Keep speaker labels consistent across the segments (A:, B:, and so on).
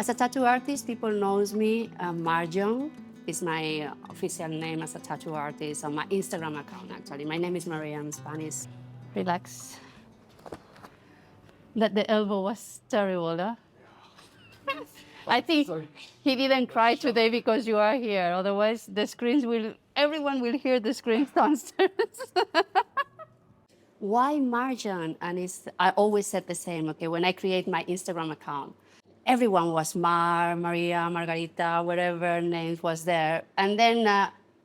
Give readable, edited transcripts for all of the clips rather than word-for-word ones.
A: As a tattoo artist, people knows me. Marjung is my official name as a tattoo artist on my Instagram account, actually. My name is Maria in Spanish. Relax. That the elbow was terrible, huh? I think he didn't cry today because you are here. Otherwise, everyone will hear the screams downstairs. Why Marjung? I always said the same, okay, when I create my Instagram account. Everyone was Maria, Margarita, whatever names was there. And then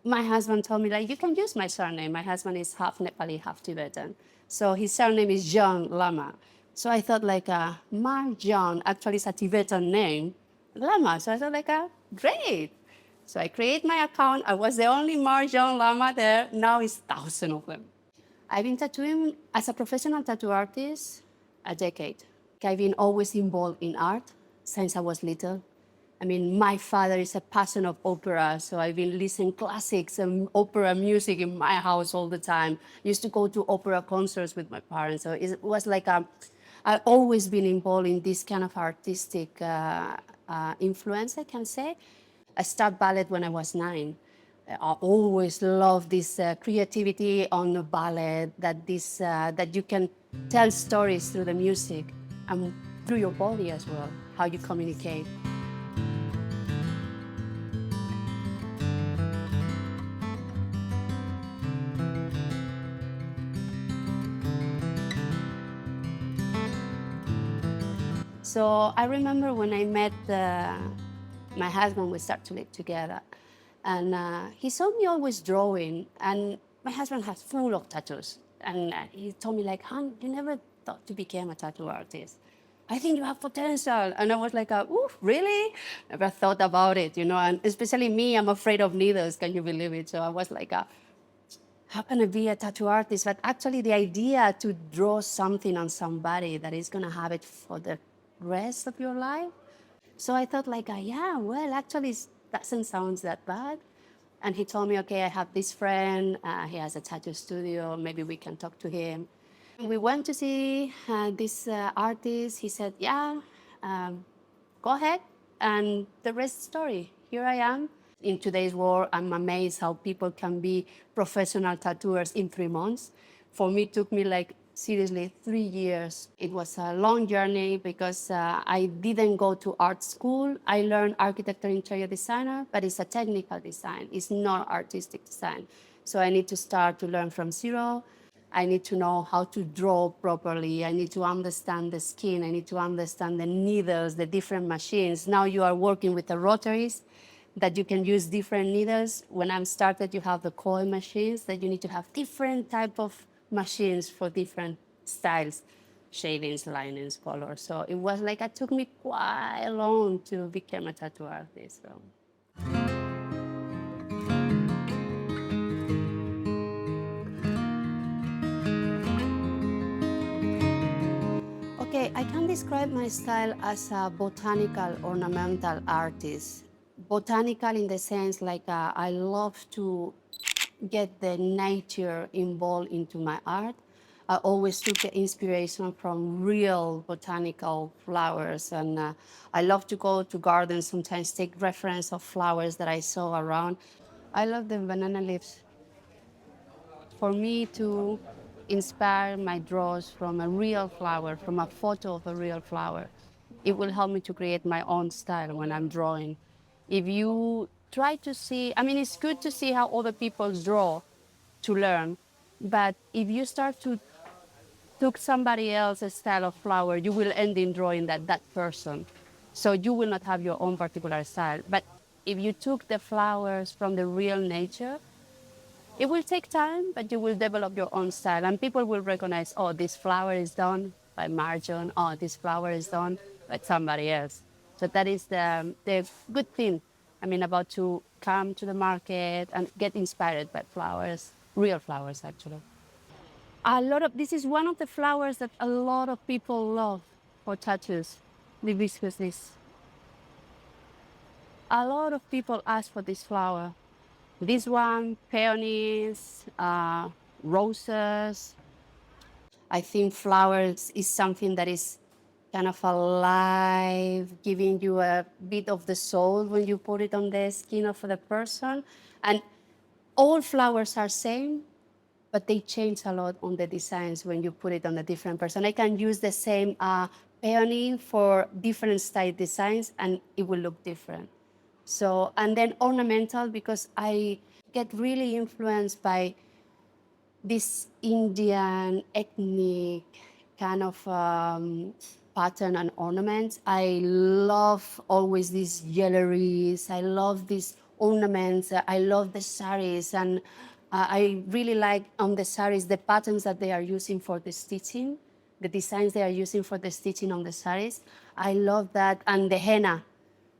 A: my husband told me, like, you can use my surname. My husband is half Nepali, half Tibetan. So his surname is John Lama. So I thought, like, Marjung actually is a Tibetan name, Lama. So I thought, like, great. So I create my account. I was the only Marjung Lama there. Now it's thousands of them. I've been tattooing as a professional tattoo artist a decade. I've been always involved in art since I was little. I mean, my father is a passion of opera, so I've been listening classics and opera music in my house all the time. Used to go to opera concerts with my parents, so it was like I've always been involved in this kind of artistic influence, I can say. I started ballet when I was 9. I always loved this creativity on the ballet, that you can tell stories through the music and through your body as well, how you communicate. So I remember when I met my husband, we started to live together. And he saw me always drawing, and my husband has full of tattoos. And he told me, like, "Hon, you never thought to become a tattoo artist. I think you have potential." And I was like, "Ooh, really?" Never thought about it, you know. And especially me, I'm afraid of needles. Can you believe it? So I was like, how can I be a tattoo artist? But actually, the idea to draw something on somebody that is going to have it for the rest of your life. So I thought, like, yeah, well, actually, it doesn't sound that bad. And he told me, okay, I have this friend. He has a tattoo studio. Maybe we can talk to him. We went to see this artist. He said, yeah, go ahead. And the rest is story. Here I am. In today's world, I'm amazed how people can be professional tattooers in 3 months. For me, it took me like seriously 3 years. It was a long journey because I didn't go to art school. I learned architecture interior designer, but it's a technical design. It's not artistic design. So I need to start to learn from zero. I need to know how to draw properly. I need to understand the skin. I need to understand the needles, the different machines. Now you are working with the rotaries that you can use different needles. When I started, you have the coil machines that you need to have different type of machines for different styles, shadings, linings, colors. So it was like it took me quite long to become a tattoo artist. So. Okay, I can describe my style as a botanical ornamental artist. Botanical in the sense like I love to get the nature involved into my art. I always took the inspiration from real botanical flowers, and I love to go to gardens, sometimes take reference of flowers that I saw around. I love the banana leaves. For me to inspire my draws from a real flower, from a photo of a real flower, it will help me to create my own style when I'm drawing. If you try to see, I mean, it's good to see how other people draw to learn, but if you start to took somebody else's style of flower, you will end in drawing that person. So you will not have your own particular style. But if you took the flowers from the real nature, it will take time, but you will develop your own style. And people will recognize, oh, this flower is done by Marjung. Oh, this flower is done by somebody else. So that is the good thing, I mean, about to come to the market and get inspired by flowers, real flowers, actually. This is one of the flowers that a lot of people love for tattoos, the hibiscus. A lot of people ask for this flower. This one, peonies, roses. I think flowers is something that is kind of alive, giving you a bit of the soul when you put it on the skin of the person. And all flowers are same, but they change a lot on the designs when you put it on a different person. I can use the same peony for different style designs and it will look different. So, and then ornamental, because I get really influenced by this Indian ethnic kind of pattern and ornaments. I love always these jewelries. I love these ornaments. I love the saris, and I really like on the saris the patterns that they are using for the stitching, the designs they are using for the stitching on the saris. I love that, and the henna,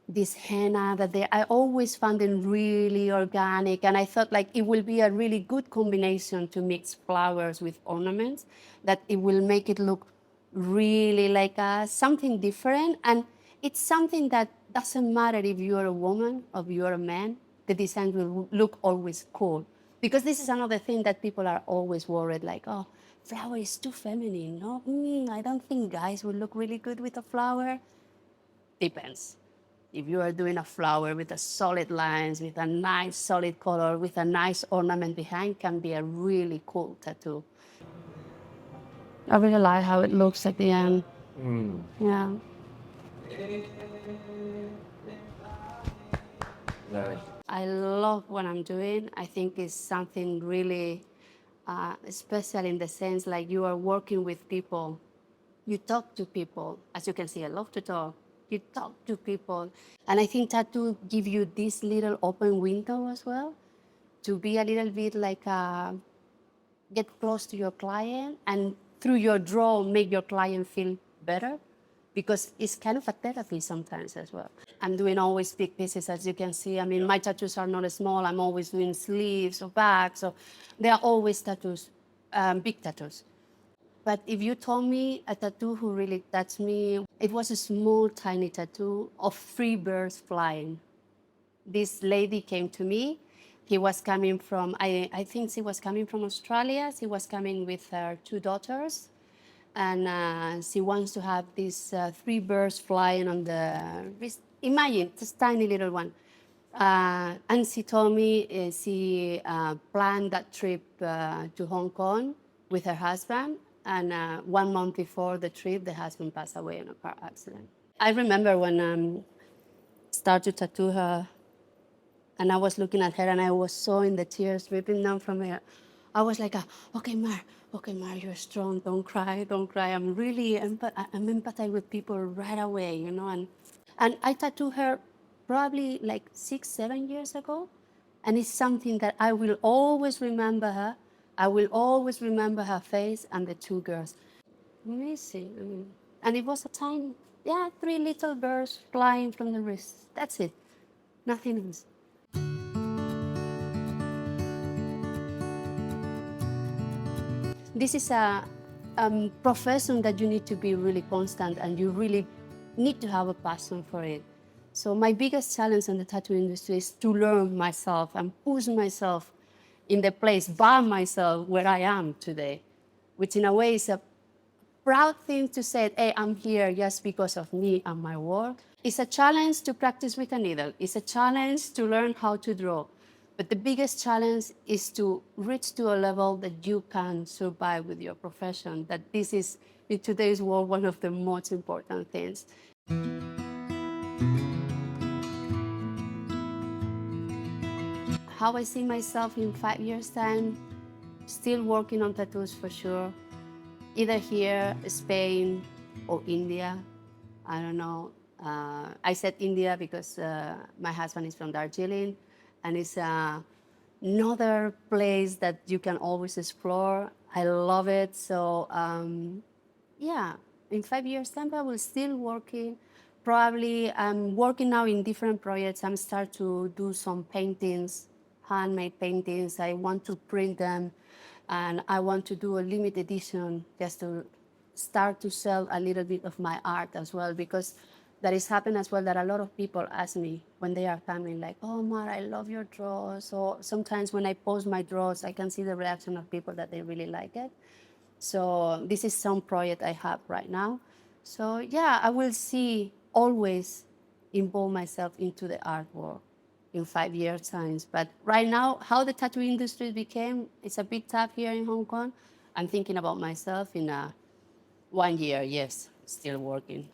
A: this henna that I always found them really organic, and I thought like it will be a really good combination to mix flowers with ornaments, that it will make it look really like something different. And it's something that doesn't matter if you're a woman or you're a man, the design will look always cool. Because this is another thing that people are always worried, like, oh, flower is too feminine, no? I don't think guys will look really good with a flower. Depends. If you are doing a flower with a solid lines, with a nice solid color, with a nice ornament behind, can be a really cool tattoo. I really like how it looks at the end. Yeah.
B: Nice.
A: I love what I'm doing. I think it's something really special in the sense like you are working with people. You talk to people. As you can see, I love to talk. You talk to people. And I think tattoo give you this little open window as well to be a little bit like get close to your client, and through your draw make your client feel better, because it's kind of a therapy sometimes as well. I'm doing always big pieces, as you can see. I mean, my tattoos are not small. I'm always doing sleeves or backs, so they are always tattoos, big tattoos. But if you told me a tattoo who really touched me, it was a small, tiny tattoo of 3 birds flying. This lady came to me. He was coming from, I think she was coming from Australia. She was coming with her 2 daughters. And she wants to have these 3 birds flying on the wrist. Imagine, this tiny little one. And she told me she planned that trip to Hong Kong with her husband. And 1 month before the trip, the husband passed away in a car accident. I remember when I started to tattoo her, and I was looking at her, and I was seeing the tears dripping down from her. I was like, okay, Mar, you're strong. Don't cry, don't cry. I'm really, I'm empathetic with people right away, you know. And I tattooed her probably like 6, 7 years ago. And it's something that I will always remember her. I will always remember her face and the 2 girls. Amazing. I mean, and it was a tiny, 3 little birds flying from the wrist. That's it. Nothing else. This is a profession that you need to be really constant, and you really need to have a passion for it. So my biggest challenge in the tattoo industry is to learn myself and push myself in the place by myself where I am today, which in a way is a proud thing to say, hey, I'm here just because of me and my work. It's a challenge to practice with a needle. It's a challenge to learn how to draw. But the biggest challenge is to reach to a level that you can survive with your profession, that this is, in today's world, one of the most important things. How I see myself in 5 years' time, still working on tattoos for sure, either here, Spain, or India. I don't know. I said India because my husband is from Darjeeling, and it's another place that you can always explore. I love it. So yeah, in 5 years' time, I will still working. Probably I'm working now in different projects. I'm start to do some paintings, handmade paintings. I want to print them, and I want to do a limited edition just to start to sell a little bit of my art as well, because that is happening as well, that a lot of people ask me when they are coming like, oh, Mar, I love your draws. So sometimes when I post my draws, I can see the reaction of people that they really like it. So this is some project I have right now. So yeah, I will see always involve myself into the art world in 5 years' time. But right now, how the tattoo industry became, it's a big tough here in Hong Kong. I'm thinking about myself in 1 year, yes, still working.